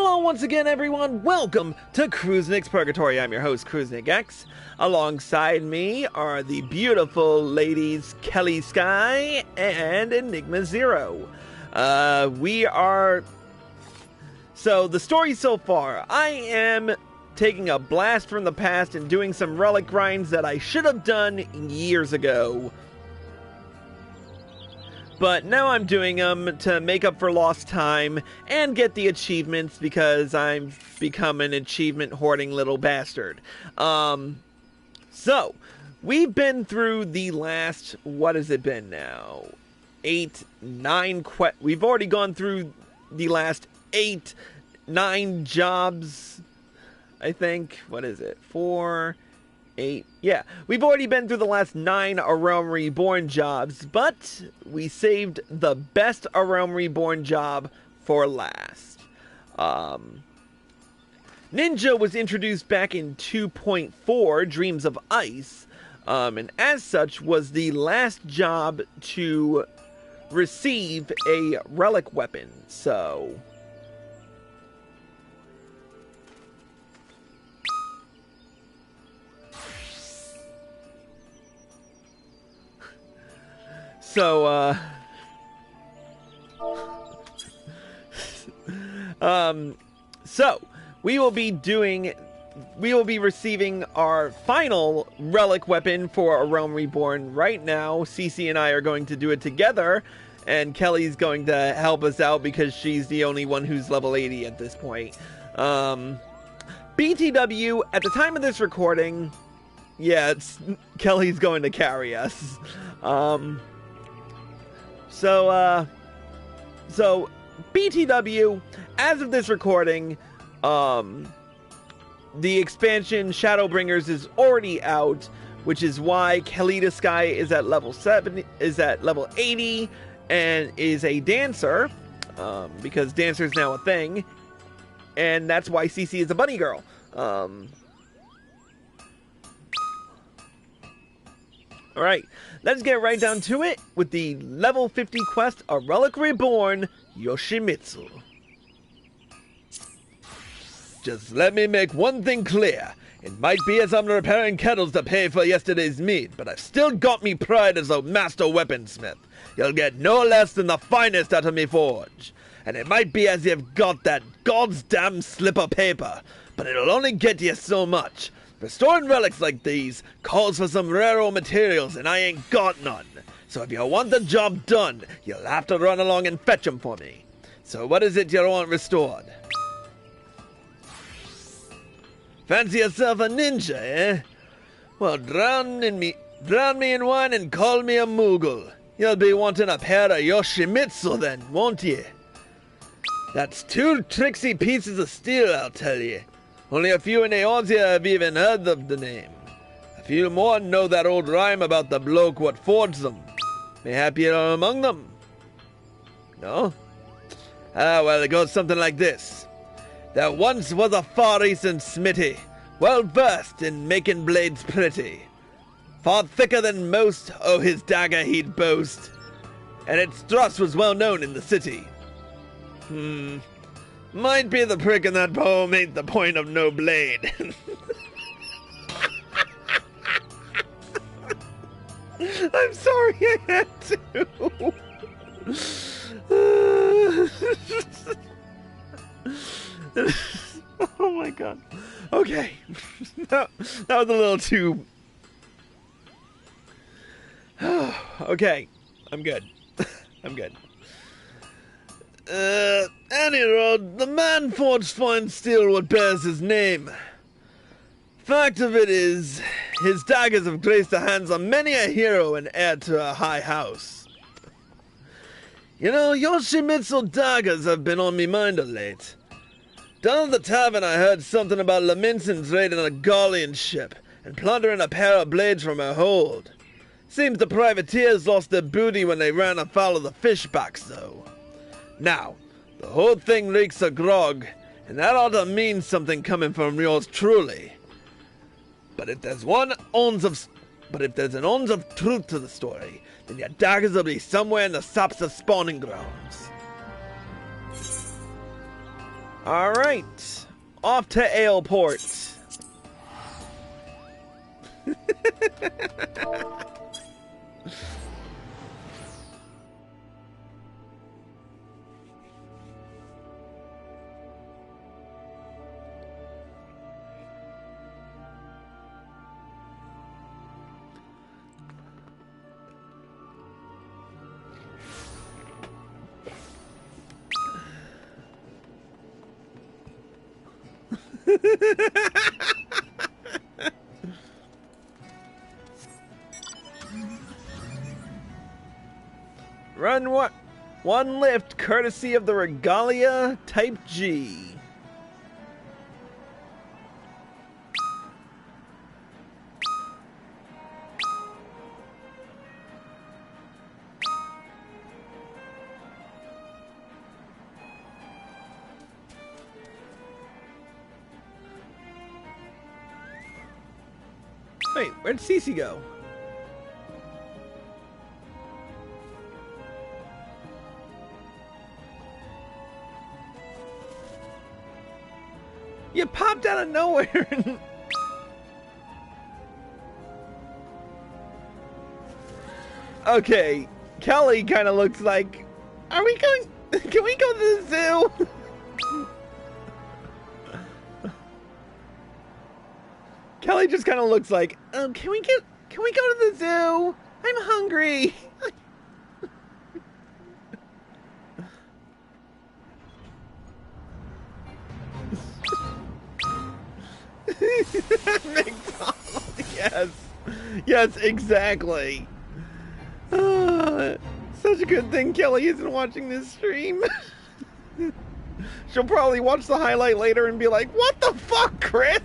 Hello once again, everyone. Welcome to Crusnik's Purgatory. I'm your host, Crusnik X. Alongside me are the beautiful ladies Kelly Sky and EnigmaXero. So the story so far, I am taking a blast from the past and doing some relic grinds that I should have done years ago. But now I'm doing them to make up for lost time and get the achievements because I've become an achievement hoarding little bastard. So, we've been through the last, what has it been now? 8, 9 we've already gone through the last 8, 9 jobs, I think. What is it? 4, 8. Yeah, we've already been through the last 9 A Realm Reborn jobs, but we saved the best A Realm Reborn job for last. Ninja was introduced back in 2.4, Dreams of Ice, and as such was the last job to receive a relic weapon, so... So we will be receiving our final relic weapon for A Realm Reborn right now. Cece and I are going to do it together, and Kelly's going to help us out because she's the only one who's level 80 at this point. BTW, at the time of this recording, yeah, Kelly's going to carry us. So BTW, as of this recording, the expansion Shadowbringers is already out, which is why Kalita Sky is at level 80 and is a dancer, because dancer is now a thing, and that's why Cece is a bunny girl. Alright, let's get right down to it with the level 50 quest, A Relic Reborn, Yoshimitsu. Just let me make one thing clear. It might be as I'm repairing kettles to pay for yesterday's meat, but I've still got me pride as a master weaponsmith. You'll get no less than the finest out of me forge. And it might be as you've got that goddamn slip of paper, but it'll only get you so much. Restoring relics like these calls for some rare materials, and I ain't got none. So if you want the job done, you'll have to run along and fetch them for me. So what is it you want restored? Fancy yourself a ninja, eh? Well, drown me in wine and call me a Moogle. You'll be wanting a pair of Yoshimitsu then, won't ye? That's 2 tricksy pieces of steel, I'll tell ye. Only a few in Aeonia have even heard of the name. A few more know that old rhyme about the bloke what forged them. Mayhap you're among them? No? Ah, well, it goes something like this. There once was a far eastern smithy, well versed in making blades pretty. Far thicker than most, oh his dagger he'd boast, and its thrust was well known in the city. Might be the prick in that poem ain't the point of no blade. I'm sorry I had to. Oh my god. Okay. That was a little too... Okay. I'm good. I'm good. Any road, the man forged fine steel what bears his name. Fact of it is, his daggers have graced the hands of many a hero and heir to a high house. You know, Yoshimitsu daggers have been on me mind of late. Down at the tavern I heard something about Laminson's raiding a Gallian ship and plundering a pair of blades from her hold. Seems the privateers lost their booty when they ran afoul of the fishbacks, though. Now, the whole thing reeks of grog, and that ought to mean something coming from yours truly. But if there's an ounce of truth to the story, then your daggers will be somewhere in the Sapsa spawning grounds. Alright. Off to Aleport. Run one lift courtesy of the Regalia Type G. Wait, where'd Cece go? You popped out of nowhere. Okay, Kelly kind of looks like... Are we going... Can we go to the zoo? Kelly just kind of looks like, can we go to the zoo? I'm hungry. McDonald's, yes. Yes, exactly. Such a good thing Kelly isn't watching this stream. She'll probably watch the highlight later and be like, what the fuck, Chris?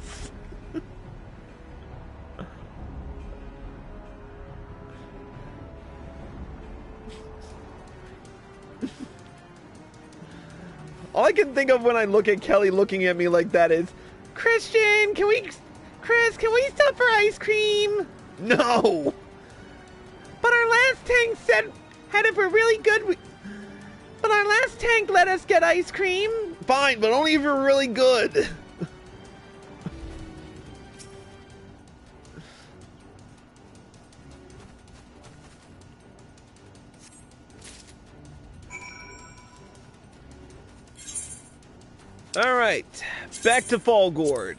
All I can think of when I look at Kelly looking at me like that is, Chris, can we stop for ice cream? No. But our last tank headed for really good. But our last tank let us get ice cream. Fine, but only if you're really good. All right, back to Fallgourd.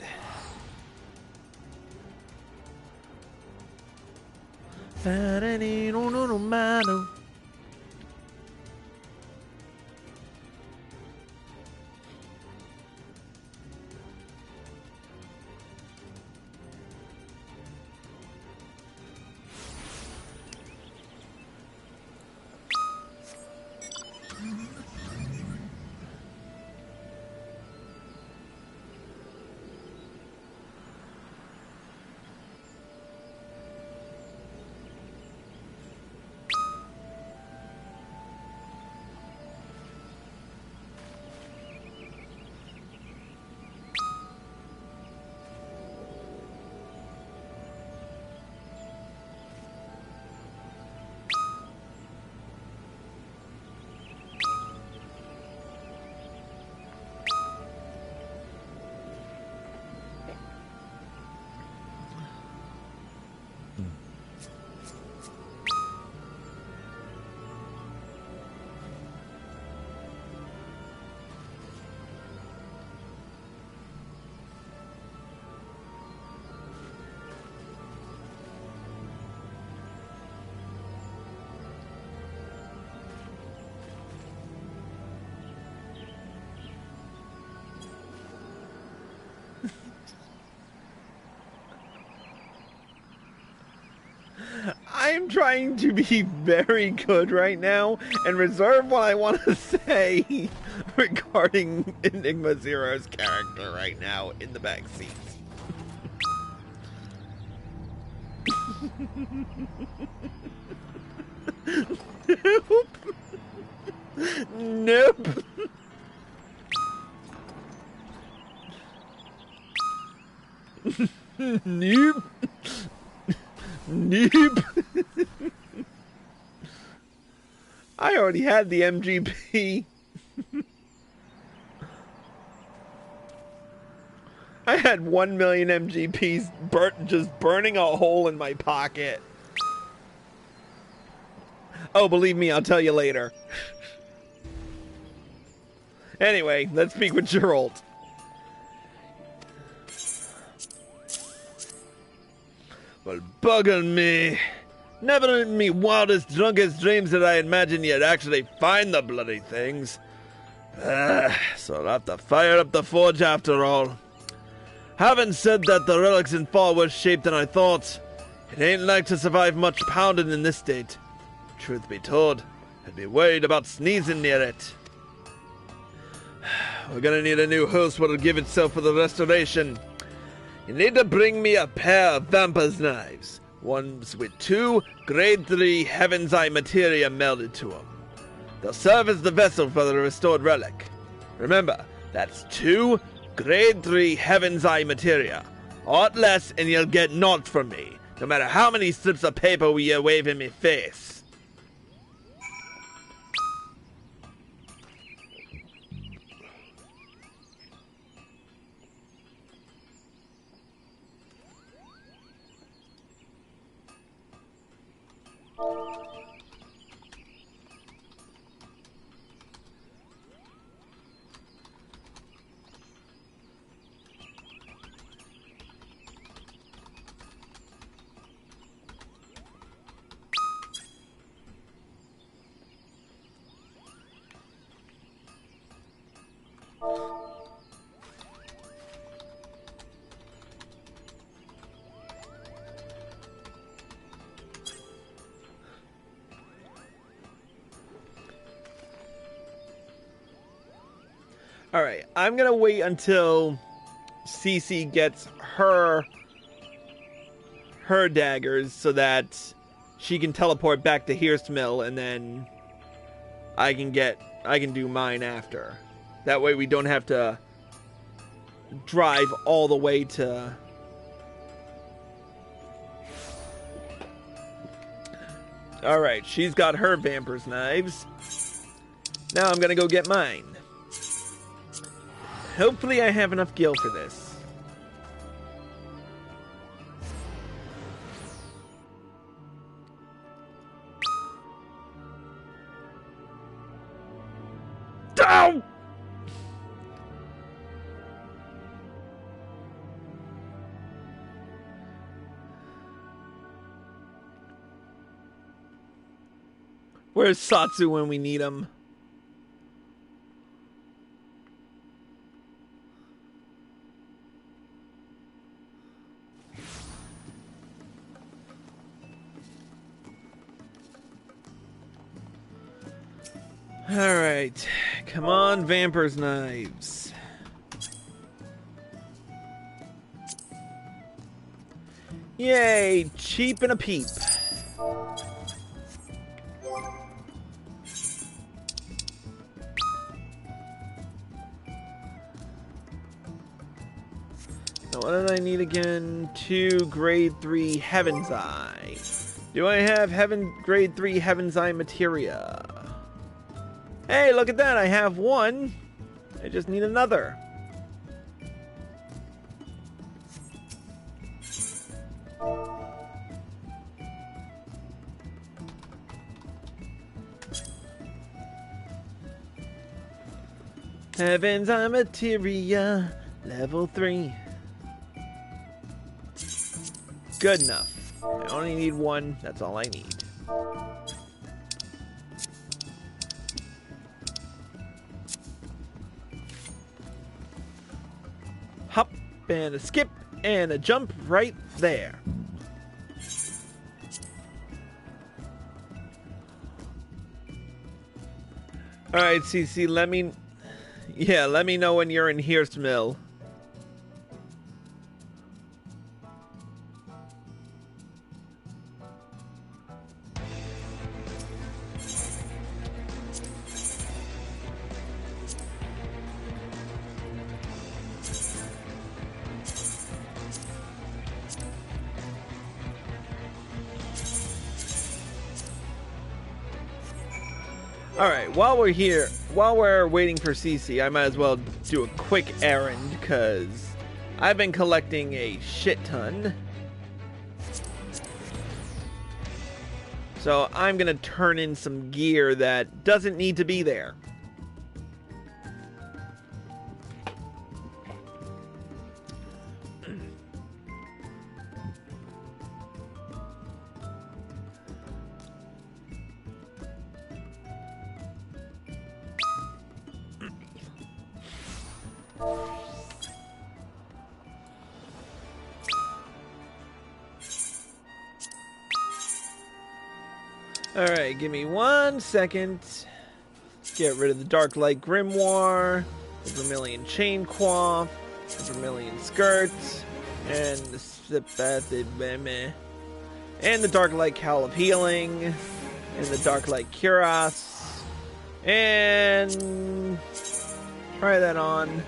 I'm trying to be very good right now and reserve what I want to say regarding EnigmaXero's character right now in the back seat. Nope. Nope. Nope. Nope. I already had the MGP. I had 1 million MGPs just burning a hole in my pocket. Oh, believe me, I'll tell you later. Anyway, let's speak with Geralt. Well, bugger me. Never in me wildest, drunkest dreams did I imagine you'd actually find the bloody things. So I'll have to fire up the forge after all. Having said that, the relics in far worse shape than I thought. It ain't like to survive much pounding in this state. Truth be told, I'd be worried about sneezing near it. We're gonna need a new host what'll give itself for the restoration. You need to bring me a pair of Vamper's knives. Ones with 2 grade 3 Heaven's Eye materia melded to them. They'll serve as the vessel for the restored relic. Remember, that's 2 grade 3 Heaven's Eye materia. Aught less and you'll get naught from me, no matter how many strips of paper we wave in me face. Alright, I'm gonna wait until Cece gets her daggers so that she can teleport back to Hearst Mill, and then I can do mine after. That way we don't have to drive all the way to... Alright, she's got her Vamper's knives. Now I'm gonna go get mine. Hopefully I have enough gil for this. Down! Where's Satsu when we need him? Alright, come on, Vamper's knives. Yay, cheap and a peep. Now what did I need again? 2 grade 3 Heaven's Eye. Do I have grade 3 Heaven's Eye materia? Hey, look at that, I have 1. I just need another. Heaven's Eye materia, level 3. Good enough. I only need 1, that's all I need. Hop and a skip and a jump right there. Alright, CC, let me know when you're in Hearst Mill. Alright, while we're waiting for Cece, I might as well do a quick errand, because I've been collecting a shit ton. So I'm going to turn in some gear that doesn't need to be there. Alright, give me 1 second. Get rid of the Dark Light Grimoire, the Vermilion Chain Coif, the Vermilion Skirt, and the Dark Light Cowl of Healing, and the Dark Light Cuirass, and try that on.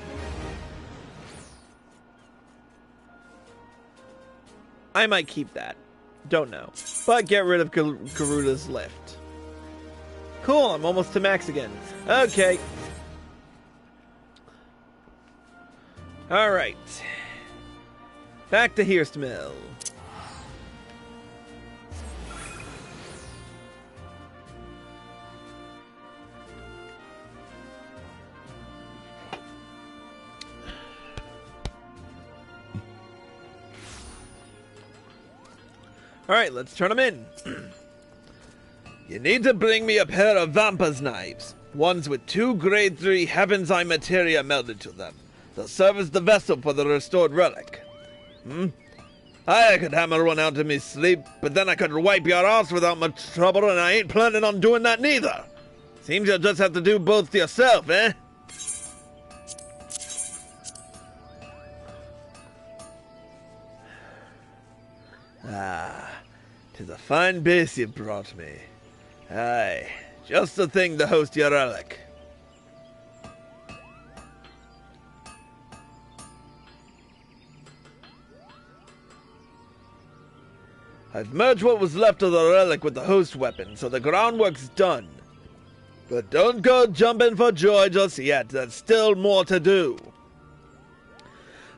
I might keep that. Don't know. But get rid of Garuda's Lift. Cool, I'm almost to max again. Okay. Alright. Back to Hearst Mill. Alright, let's turn them in. You need to bring me a pair of Vamper's knives. Ones with 2 grade 3 Heaven's Eye materia melted to them. They'll serve as the vessel for the restored relic. I could hammer one out in me sleep, but then I could wipe your ass without much trouble, and I ain't planning on doing that neither. Seems you'll just have to do both yourself, eh? Ah, 'tis a fine base you've brought me. Aye, just the thing to host your relic. I've merged what was left of the relic with the host weapon, so the groundwork's done. But don't go jumping for joy just yet, there's still more to do.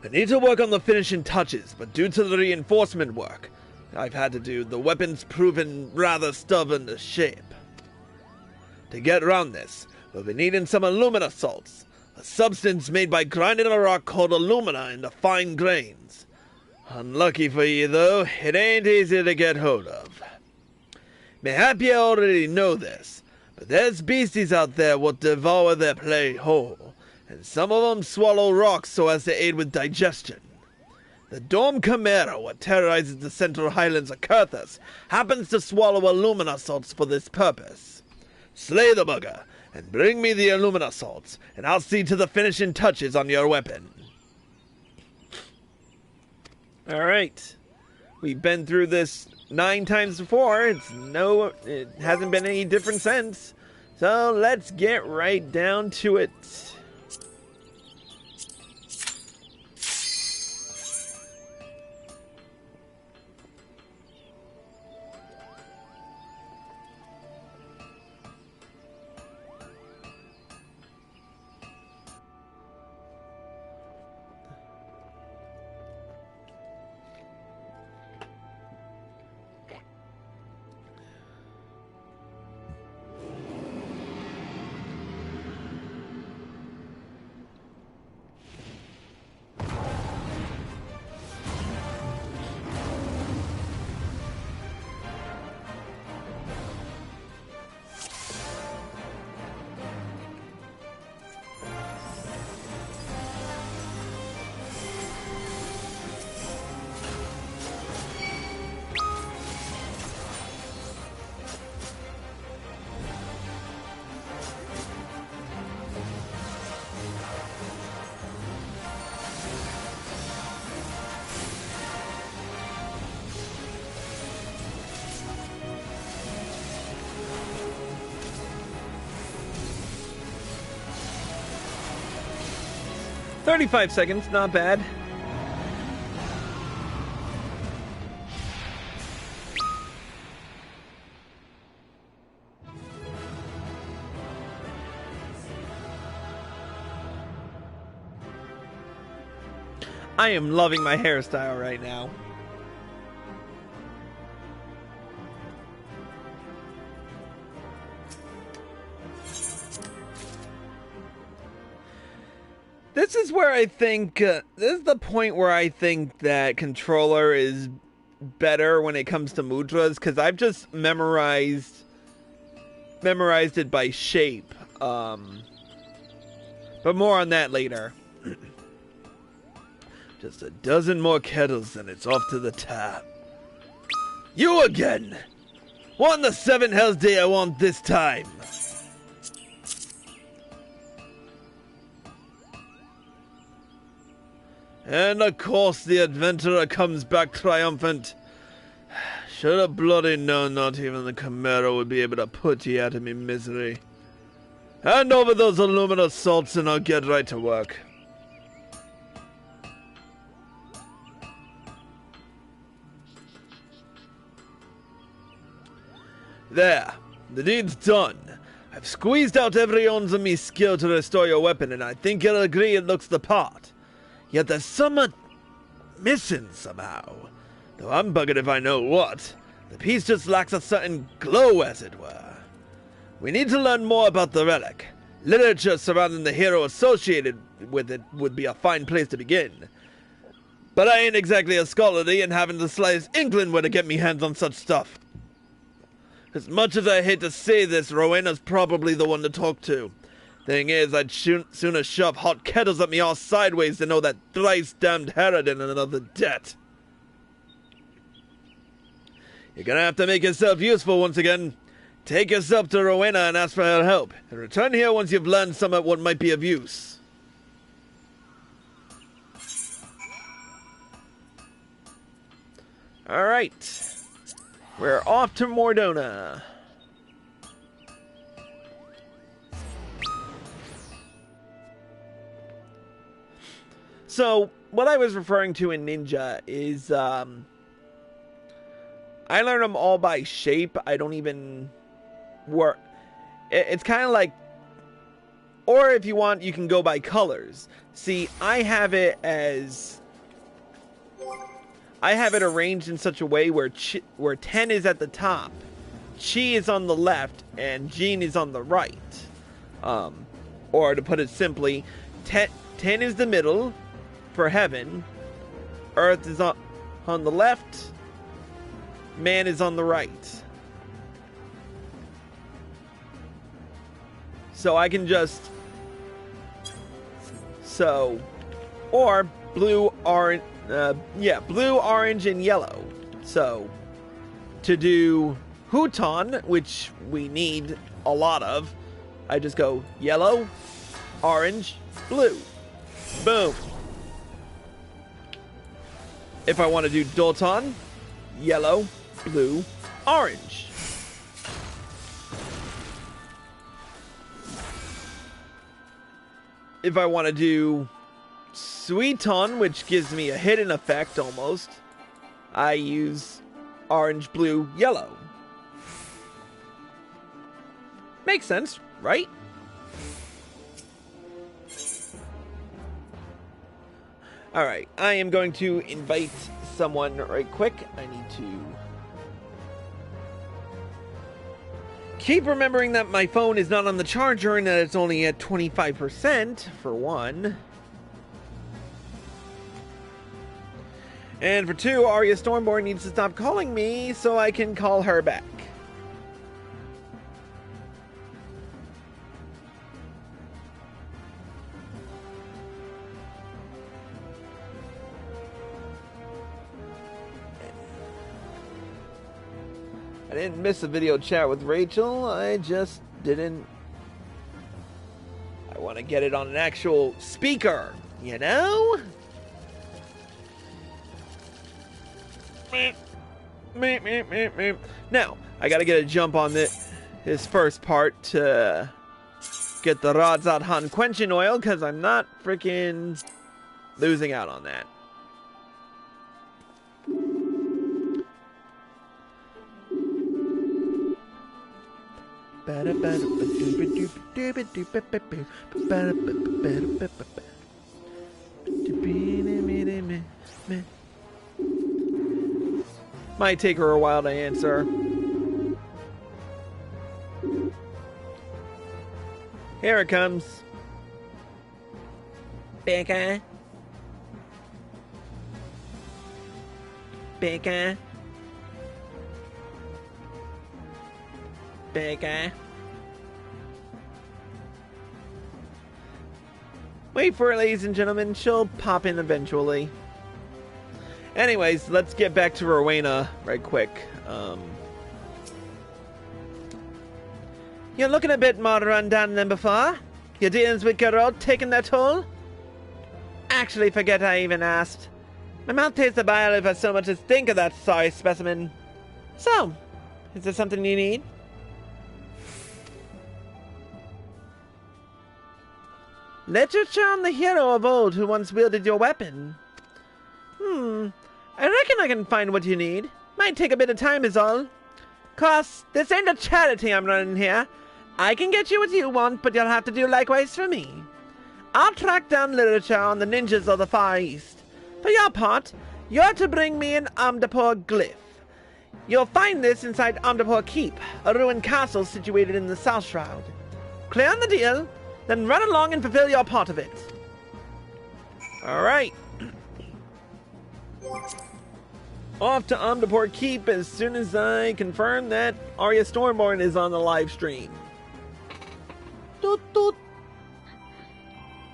I need to work on the finishing touches, but due to the reinforcement work I've had to do, the weapon's proven rather stubborn to shape. To get around this, we'll be needing some alumina salts, a substance made by grinding a rock called alumina into fine grains. Unlucky for you, though, it ain't easy to get hold of. Mayhap you already know this, but there's beasties out there what devour their prey whole, and some of them swallow rocks so as to aid with digestion. The Dome Chimera, what terrorizes the Central Highlands of Kurthus, happens to swallow alumina salts for this purpose. Slay the bugger, and bring me the alumina salts, and I'll see to the finishing touches on your weapon. Alright. We've been through this 9 times before. It hasn't been any different since. So let's get right down to it. "35 seconds, not bad." I am loving my hairstyle right now. This is where I think, this is the point where I think that controller is better when it comes to mudras, because I've just memorized it by shape. But more on that later. Just a dozen more kettles and it's off to the top. You again! What in the 7 hells day I want this time? And of course the adventurer comes back triumphant. Should have bloody known not even the Chimera would be able to put you out of me misery. Hand over those aluminum salts and I'll get right to work. There, the deed's done. I've squeezed out every ounce of me skill to restore your weapon, and I think you'll agree it looks the part. Yet there's somewhat missing somehow. Though I'm buggered if I know what. The piece just lacks a certain glow, as it were. We need to learn more about the relic. Literature surrounding the hero associated with it would be a fine place to begin. But I ain't exactly a scholarly, and haven't the slightest inkling where to get me hands on such stuff. As much as I hate to say this, Rowena's probably the one to talk to. Thing is, I'd sooner shove hot kettles at me all sideways than know that thrice-damned Herod in another debt. You're gonna have to make yourself useful once again. Take yourself to Rowena and ask for her help, and return here once you've learned some of what might be of use. Alright. We're off to Mordona. So, what I was referring to in Ninja is, I learn them all by shape. I don't even work. It's kind of like, or if you want, you can go by colors. See, I have it arranged in such a way where 10 is at the top, Chi is on the left, and Jean is on the right. Or to put it simply, 10 is the middle for heaven, Earth is on the left, man is on the right. So I can just, or blue, orange, blue, orange, and yellow. So, to do Huton, which we need a lot of, I just go yellow, orange, blue. Boom. If I want to do Doton, yellow, blue, orange. If I want to do Suiton, which gives me a hidden effect almost, I use orange, blue, yellow. Makes sense, right? Alright, I am going to invite someone right quick. I need to keep remembering that my phone is not on the charger and that it's only at 25% for one. And for two, Arya Stormborn needs to stop calling me so I can call her back. I didn't miss a video chat with Rachel, I just didn't. I want to get it on an actual speaker, you know? Now, I gotta get a jump on his first part to get the rods out Han quenching oil, because I'm not freaking losing out on that. Meh. Might take her a while to answer. Here it comes. Becca. Becca. Becca. Wait for it, ladies and gentlemen. She'll pop in eventually. Anyways, let's get back to Rowena right quick. You're looking a bit more run down than before. Your dealings with Geralt taking their toll? Actually, forget I even asked. My mouth tastes the bile if I so much as think of that sorry specimen. So, is there something you need? Literature on the hero of old who once wielded your weapon. I reckon I can find what you need. Might take a bit of time is all. Course, this ain't a charity I'm running here. I can get you what you want, but you'll have to do likewise for me. I'll track down literature on the ninjas of the Far East. For your part, you're to bring me an Omdapur glyph. You'll find this inside Omdapur Keep, a ruined castle situated in the South Shroud. Clear on the deal, then run along and fulfill your part of it. Alright. Off to Omdapur Keep as soon as I confirm that Arya Stormborn is on the live stream. Toot toot.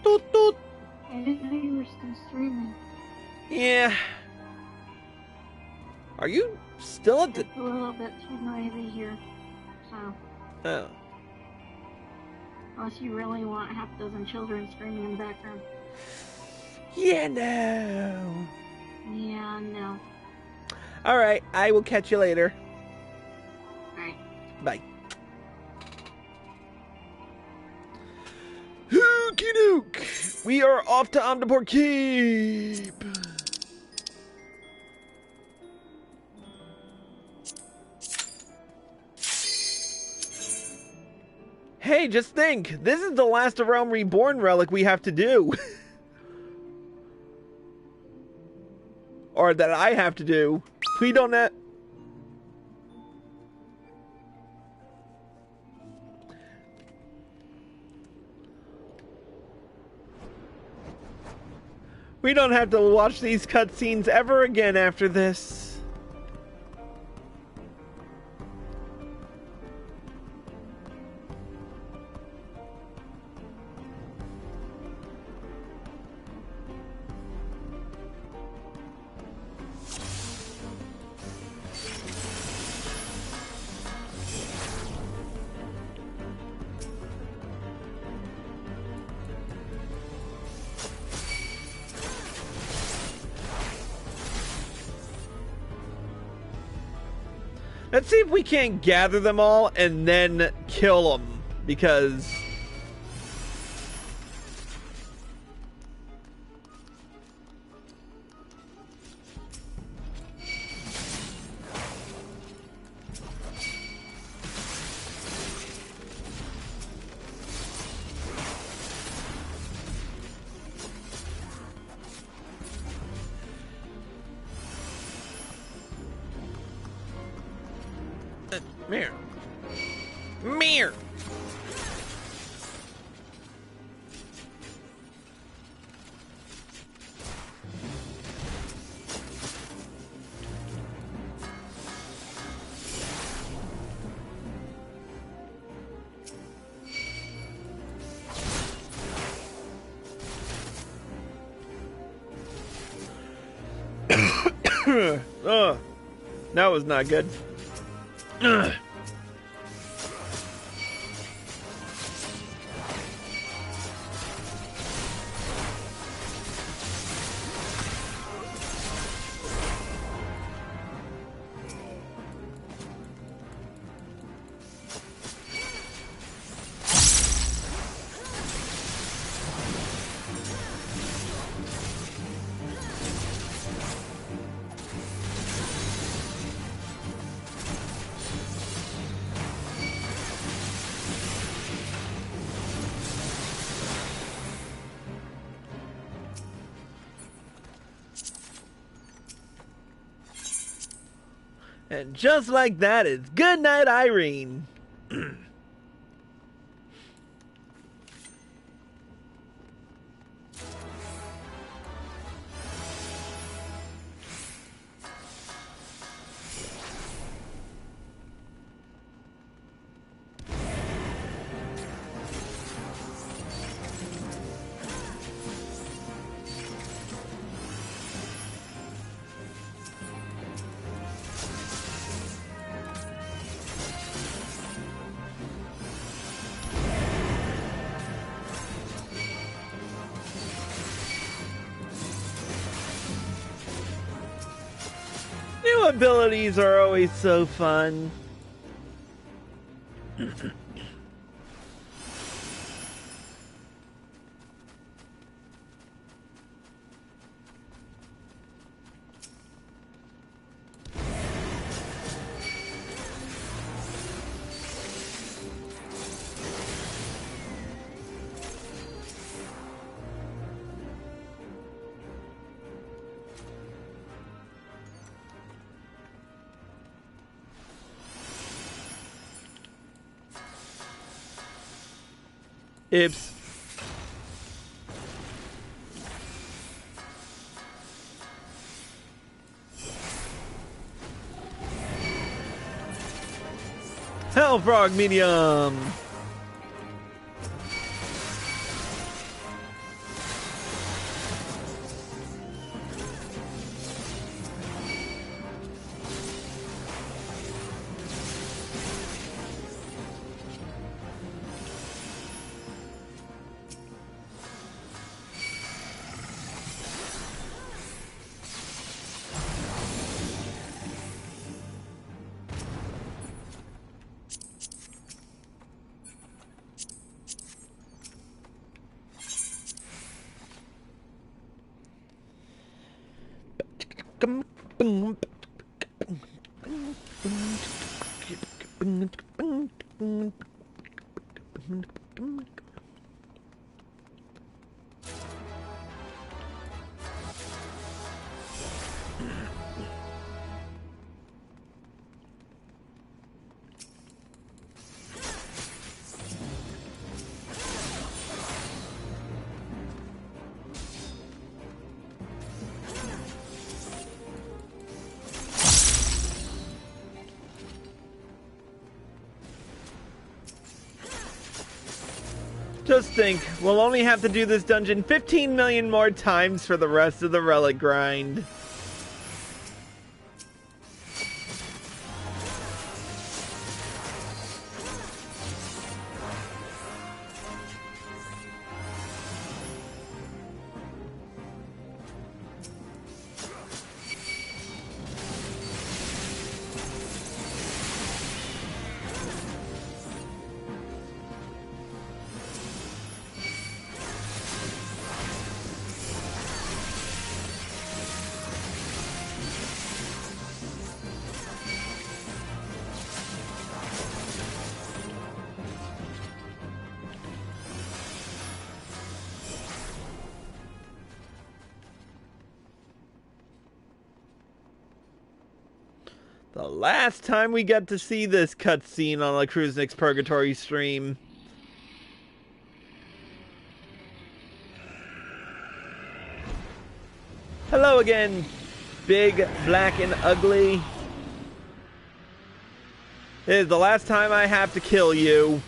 Toot toot. I didn't know you were still streaming. Yeah. Are you still at the... It's a little bit too noisy here, so... Oh. Unless you really want half a dozen children screaming in the background. Yeah, no. Yeah, no. Alright, I will catch you later. Alright. Bye. Okie doke. We are off to Omdapur Keep. Hey, just think. This is the last of Realm Reborn relic we have to do. Or that I have to do. We don't have... We don't have to watch these cutscenes ever again after this. Let's see if we can't gather them all and then kill them, because... Mirror. Mirror. Oh, that was not good. Ugh. And just like that, it's good night, Irene. New abilities are always so fun. Oops. Hellfrog medium. Just think, we'll only have to do this dungeon 15 million more times for the rest of the Relic grind. The last time we get to see this cutscene on a Crusnik's Purgatory stream. Hello again, big, black, and ugly. It is the last time I have to kill you.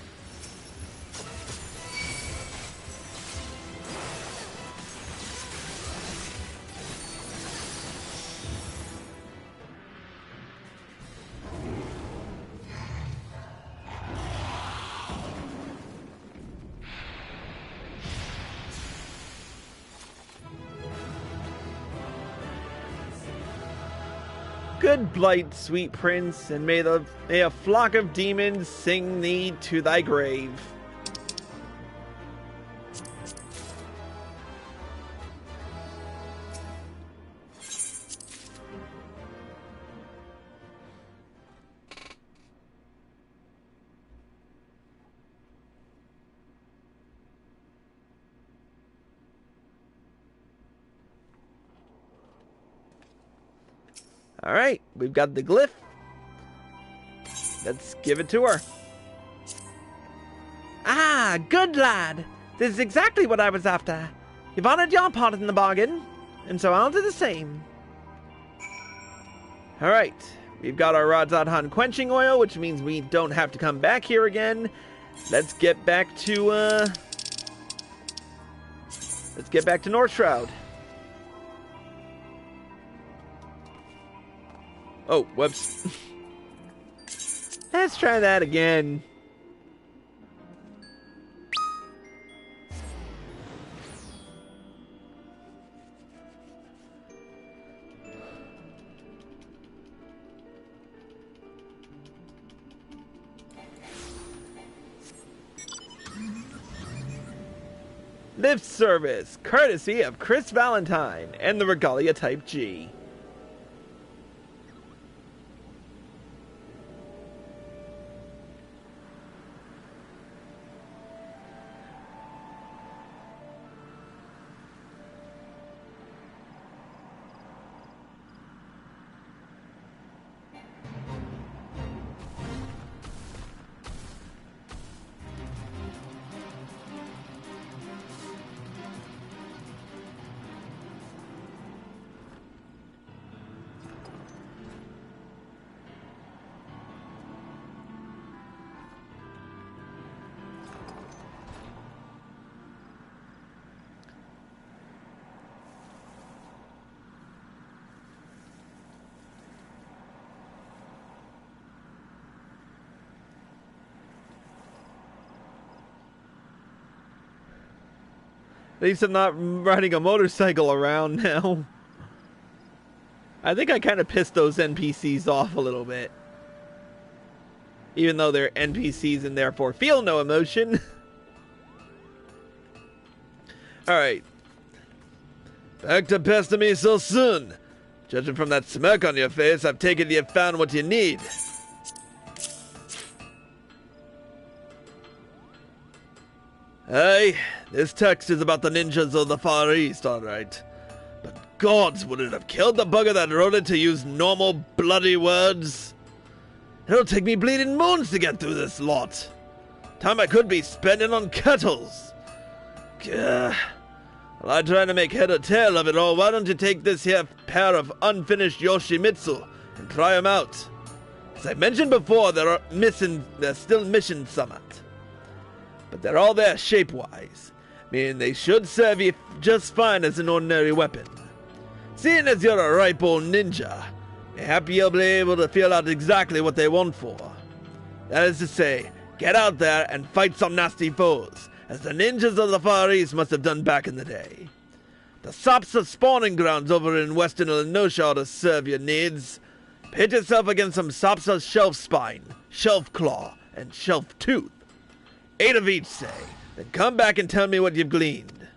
Good blight, sweet prince, and may a flock of demons sing thee to thy grave. Alright, we've got the glyph, Let's give it to her. Ah, good lad. This is exactly what I was after. You've honored your part in the bargain, and so I'll do the same. Alright, we've got our rods out on quenching oil, which means we don't have to come back here again. Let's get back to, North Shroud. Oh, whoops. Let's try that again. Lift service, courtesy of Chris Valentine and the Regalia Type G. At least I'm not riding a motorcycle around now. I think I kind of pissed those NPCs off a little bit. Even though they're NPCs and therefore feel no emotion. Alright. Back to pester me so soon. Judging from that smirk on your face, I've taken you've found what you need. Aye, this text is about the ninjas of the Far East, alright. But gods, would it have killed the bugger that wrote it to use normal bloody words? It'll take me bleeding moons to get through this lot. Time I could be spending on kettles. Gah. Well, I try to make head or tail of it all. Why don't you take this here pair of unfinished Yoshimitsu and try them out? As I mentioned before, they're still mission summit. But they're all there shape-wise, meaning they should serve you just fine as an ordinary weapon. Seeing as you're a ripe old ninja, mayhap you'll be able to feel out exactly what they want for. That is to say, get out there and fight some nasty foes, as the ninjas of the Far East must have done back in the day. The Sapsa spawning grounds over in western Illinois ought to serve your needs. Pit yourself against some Sapsa Shelf Spine, Shelf Claw, and Shelf Tooth. 8 of each, say. Then come back and tell me what you've gleaned.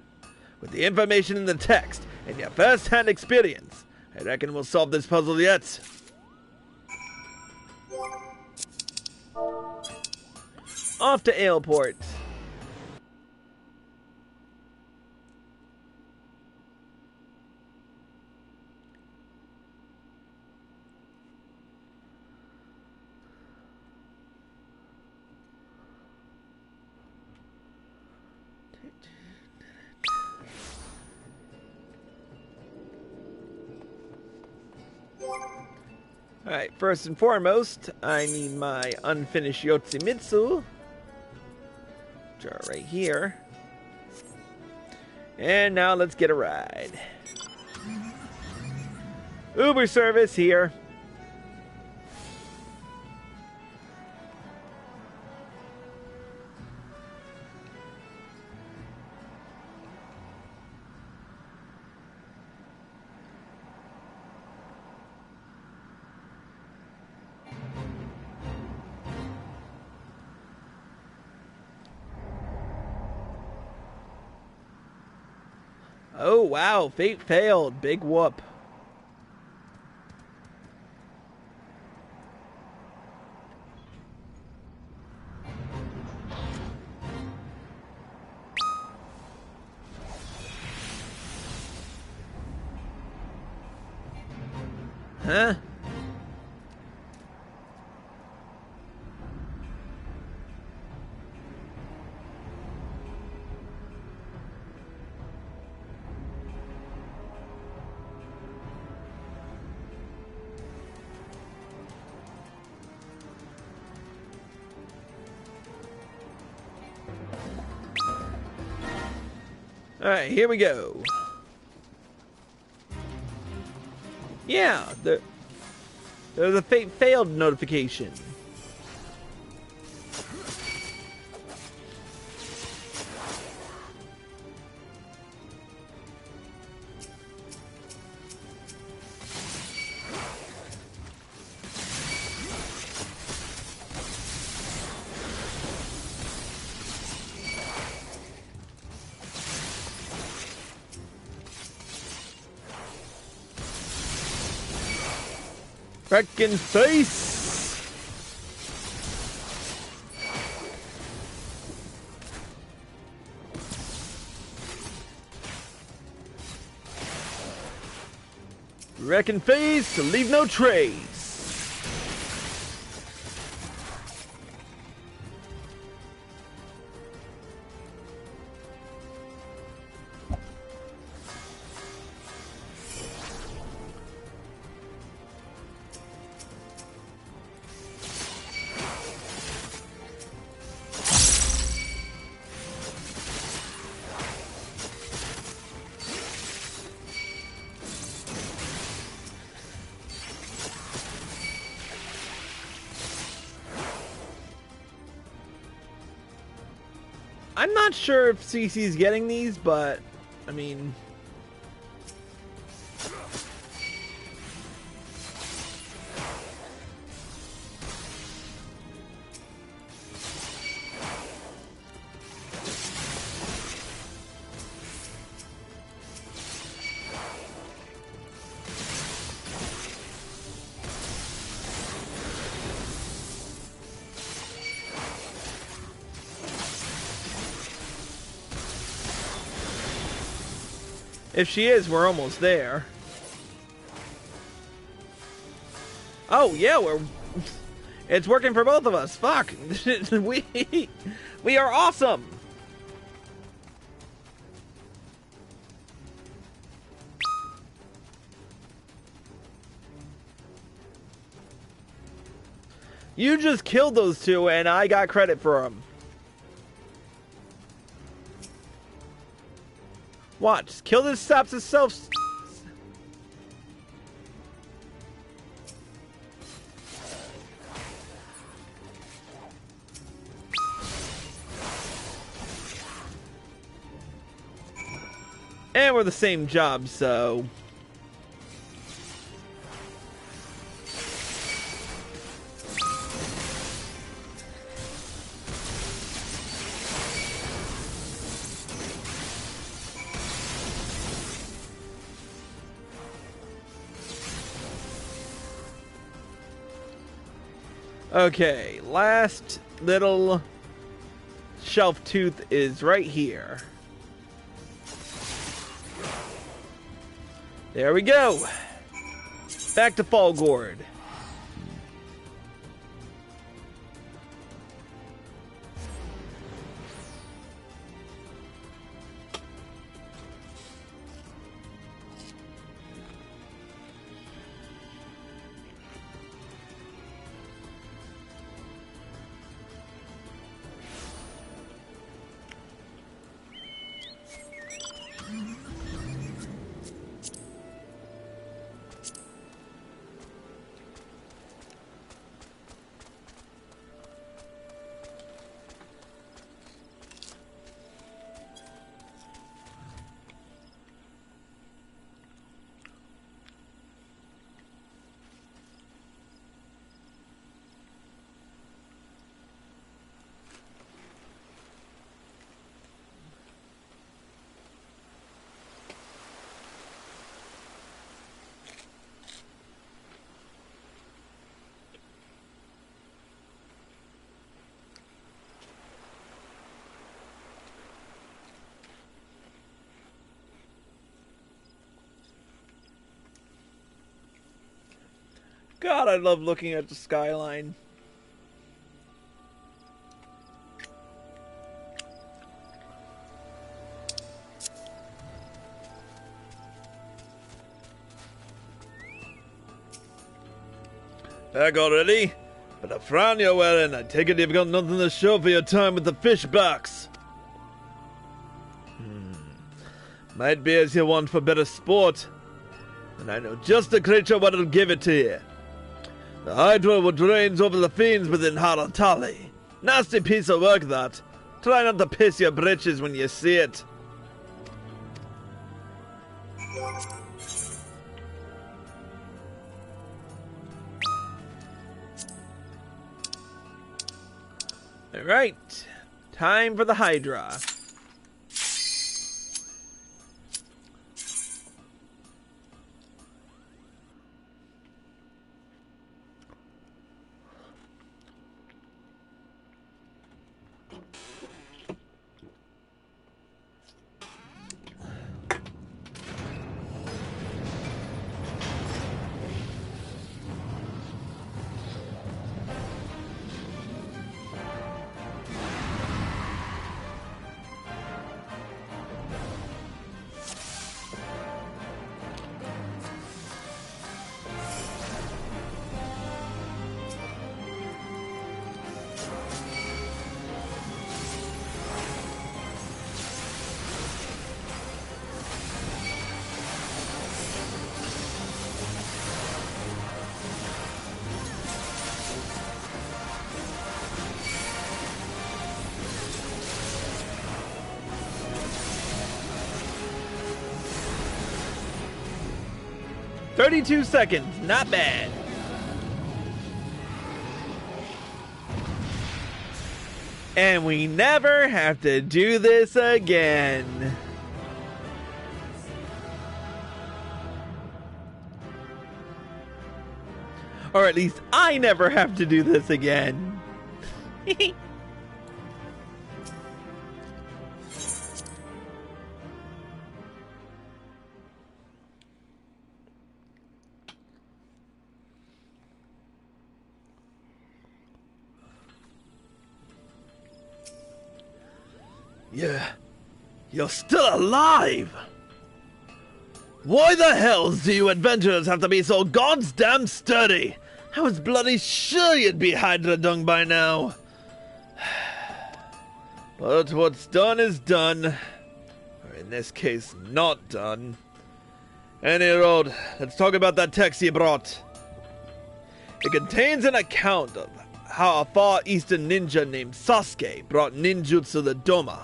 With the information in the text and your first-hand experience, I reckon we'll solve this puzzle yet. Off to Aleport. Alright, first and foremost, I need my unfinished Yoshimitsu, which are right here. And now let's get a ride. Uber service here. Oh wow, fate failed. Big whoop. Huh? Alright, here we go. Yeah, there's a failed notification. Frickin' face! Wrecking face to leave no trace. I'm not sure if CC's getting these, but I mean, if she is, we're almost there. Oh yeah, it's working for both of us. Fuck. we are awesome. You just killed those two and I got credit for them. Watch. Kill this stops itself. And we're the same job, so... Okay, last little shelf tooth is right here. There we go. Back to Fallgord. God, I love looking at the skyline. Back already? But a frown you're wearing. I take it you've got nothing to show for your time with the fish box. Might be as you want for better sport. And I know just the creature what'll give it to you. The Hydra what reigns over the fiends within Haratali. Nasty piece of work, that. Try not to piss your britches when you see it. Alright. Time for the Hydra. "32 seconds, not bad." And we never have to do this again. Or at least I never have to do this again. Yeah, you're still alive! Why the hells do you adventurers have to be so goddamn sturdy? I was bloody sure you'd be Hydra dung by now. But what's done is done. Or in this case, not done. Any road, let's talk about that text you brought. It contains an account of how a far eastern ninja named Sasuke brought ninjutsu to Doma.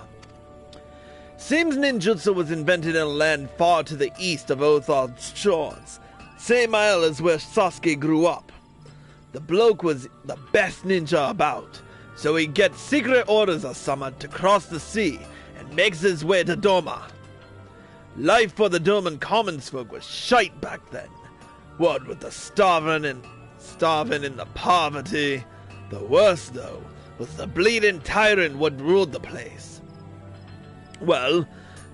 Seems ninjutsu was invented in a land far to the east of Othar's shores, same isle as where Sasuke grew up. The bloke was the best ninja about, so he gets secret orders of summoned to cross the sea and makes his way to Doma. Life for the Doman commons folk was shite back then. What with the starving and the poverty. The worst, though, was the bleeding tyrant what ruled the place. Well,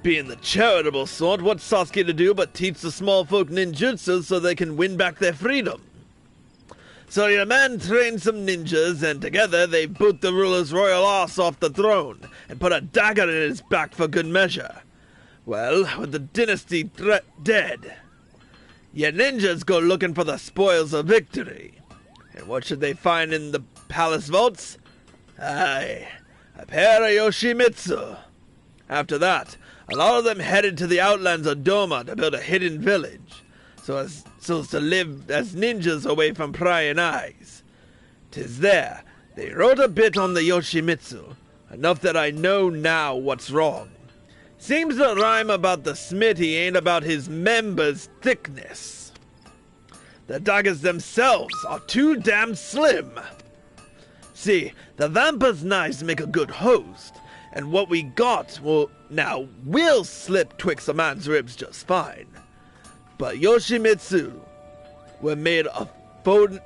being the charitable sort, what's Sasuke to do but teach the small folk ninjutsu so they can win back their freedom? So your man trained some ninjas, and together they boot the ruler's royal arse off the throne and put a dagger in his back for good measure. Well, with the dynasty dead, your ninjas go looking for the spoils of victory. And what should they find in the palace vaults? Aye, a pair of Yoshimitsu. After that, a lot of them headed to the outlands of Doma to build a hidden village, so as to live as ninjas away from prying eyes. 'Tis there they wrote a bit on the Yoshimitsu, enough that I know now what's wrong. Seems the rhyme about the smithy ain't about his members' thickness. The daggers themselves are too damn slim. See, the Vamper's knives make a good host, and what we got will slip twixt a man's ribs just fine. But Yoshimitsu were made of folded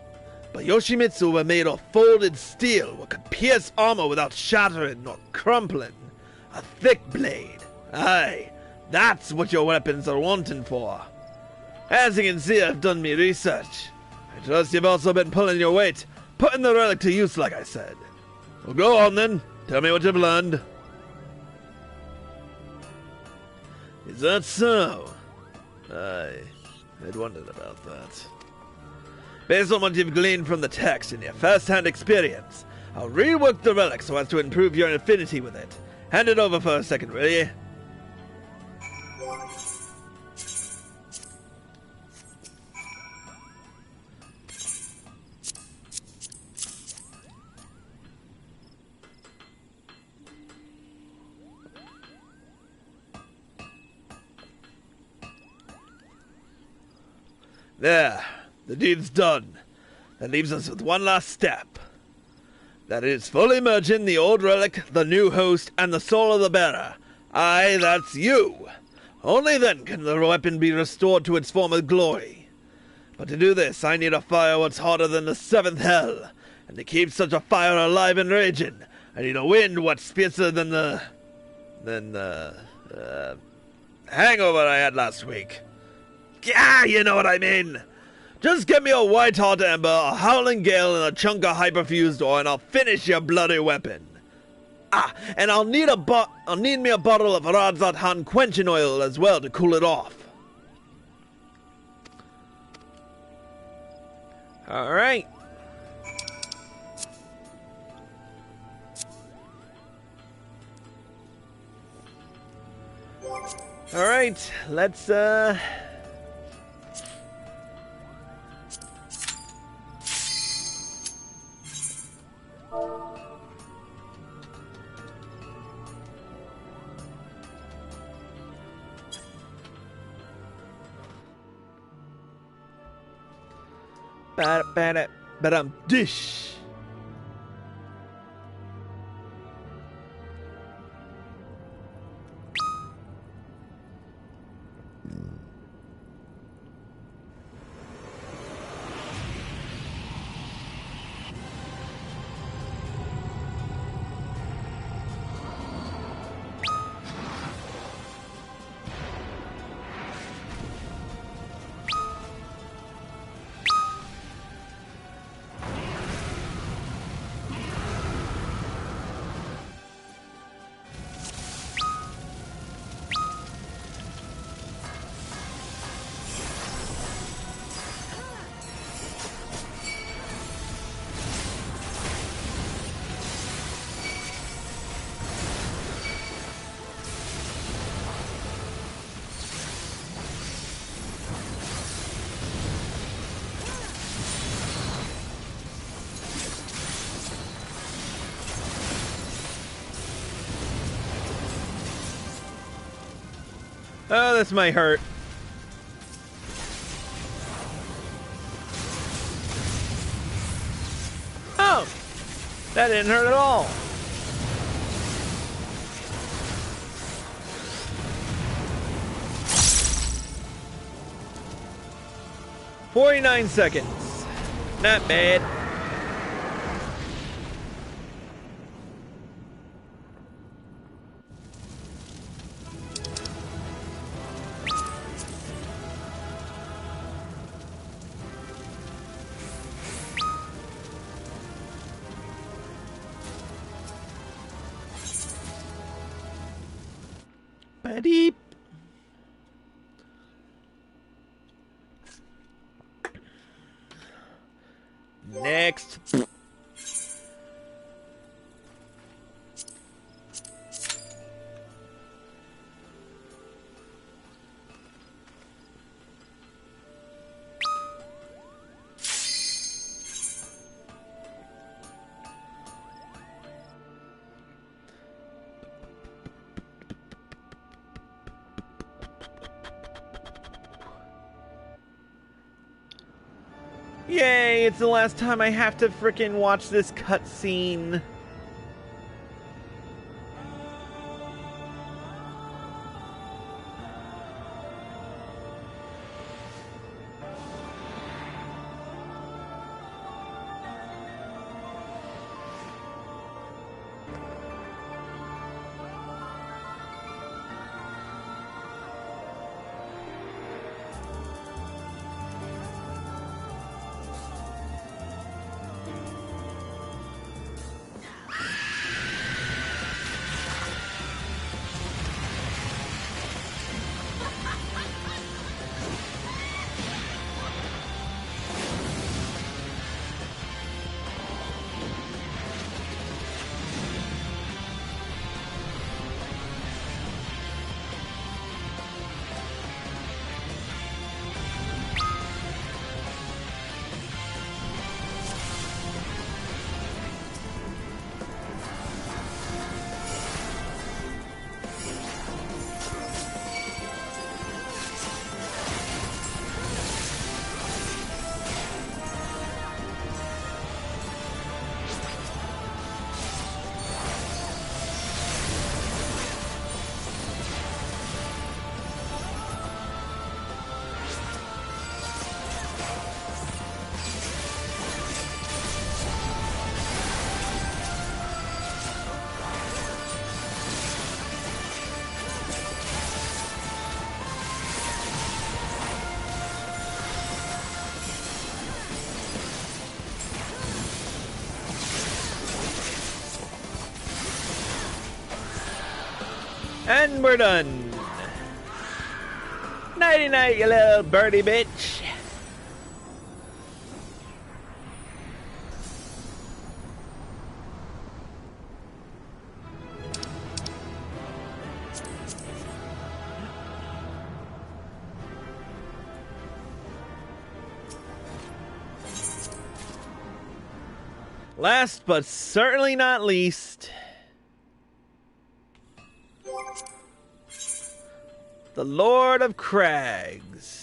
steel, what could pierce armor without shattering nor crumpling. A thick blade. Aye, that's what your weapons are wanting for. As you can see, I've done me research. I trust you've also been pulling your weight, putting the relic to use like I said. Well, go on then. Tell me what you've learned. Is that so? Aye, I'd wondered about that. Based on what you've gleaned from the text and your first-hand experience, I'll rework the relic so as to improve your affinity with it. Hand it over for a second, will you? There, the deed's done. That leaves us with one last step. That is fully merging the old relic, the new host, and the soul of the bearer. Aye, that's you. Only then can the weapon be restored to its former glory. But to do this, I need a fire what's hotter than the seventh hell. And to keep such a fire alive and raging, I need a wind what's fiercer than the hangover I had last week. Yeah, you know what I mean. Just get me a white-hot ember, a howling gale, and a chunk of hyperfused ore, and I'll finish your bloody weapon. Ah, and I'll need me a bottle of Radzat quenching oil as well to cool it off. All right. All right, let's dish. oh, this might hurt. Oh, that didn't hurt at all. "49 seconds. Not bad. Beep. Next. Yay, it's the last time I have to frickin' watch this cutscene. And we're done. Nighty night, you little birdie bitch. Last but certainly not least, the Lord of Crags.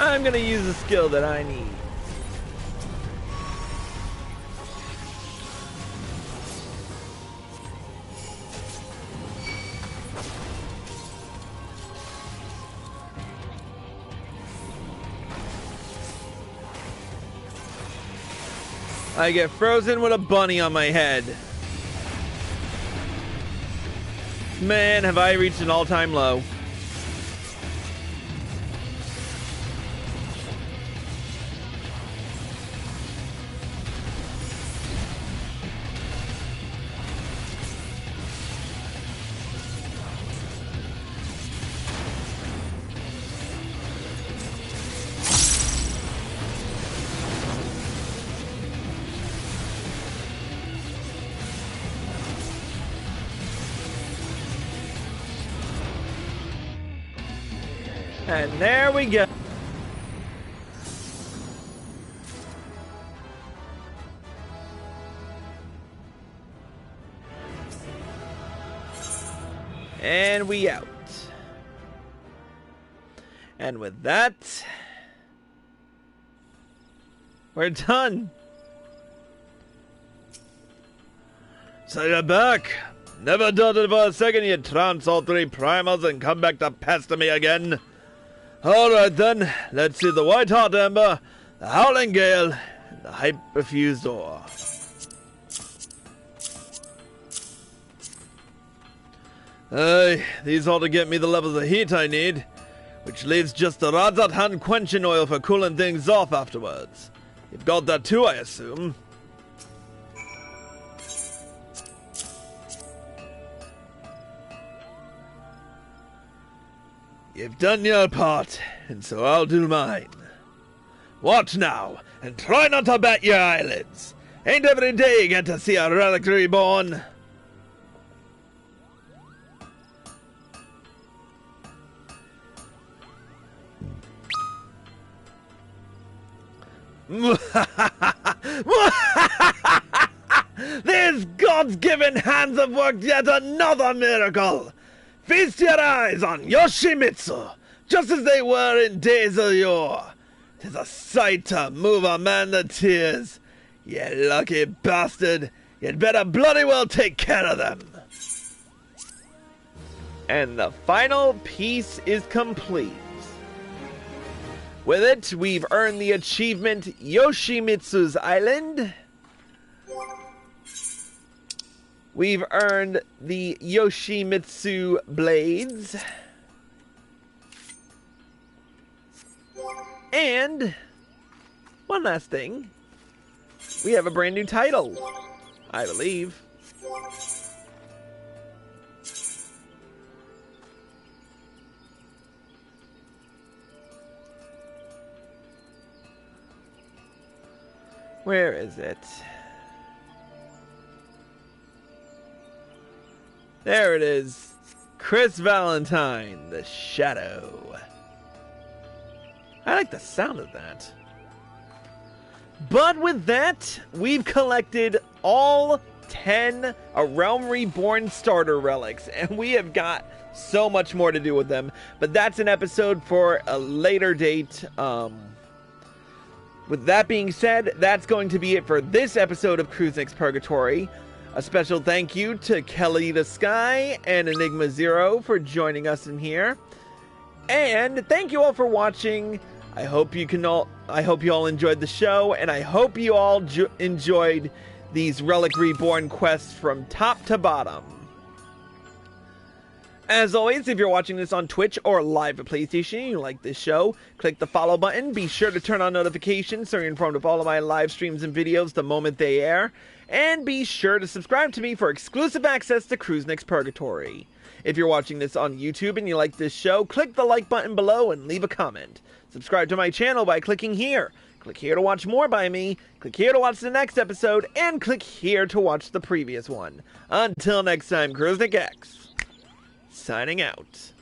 I'm gonna use a skill that I need. I get frozen with a bunny on my head. Man, have I reached an all-time low. And there we go. And we out. And with that, we're done. So you're back. Never doubted for a second you'd trounce all three primals and come back to pester me again. Alright then, let's see the White Hot Ember, the Howling Gale, and the Hyperfused Ore. Aye, these ought to get me the levels of heat I need, which leaves just the Radzat hand quenching oil for cooling things off afterwards. You've got that too, I assume. You've done your part, and so I'll do mine. Watch now, and try not to bat your eyelids. Ain't every day you get to see a relic reborn. These gods-given hands have worked yet another miracle. Feast your eyes on Yoshimitsu, just as they were in days of yore. 'Tis a sight to move a man to tears. You lucky bastard, you'd better bloody well take care of them. And the final piece is complete. With it, we've earned the achievement Yoshimitsu's Island. We've earned the Yoshimitsu Blades. And one last thing. We have a brand new title, I believe. Where is it? There it is. Chris Valentine, the Shadow. I like the sound of that. But with that, we've collected all 10 A Realm Reborn starter relics, and we have got so much more to do with them. But that's an episode for a later date. With that being said, that's going to be it for this episode of Crusnik's Purgatory. A special thank you to Kelly the Sky and EnigmaXero for joining us in here. And thank you all for watching. I hope you all enjoyed the show, and I hope you all enjoyed these Relic Reborn quests from top to bottom. As always, if you're watching this on Twitch or live at PlayStation and you like this show, click the follow button. Be sure to turn on notifications so you're informed of all of my live streams and videos the moment they air. And be sure to subscribe to me for exclusive access to Crusnik's Purgatory. If you're watching this on YouTube and you like this show, click the like button below and leave a comment. Subscribe to my channel by clicking here. Click here to watch more by me. Click here to watch the next episode. And click here to watch the previous one. Until next time, Crusnik X. Signing out.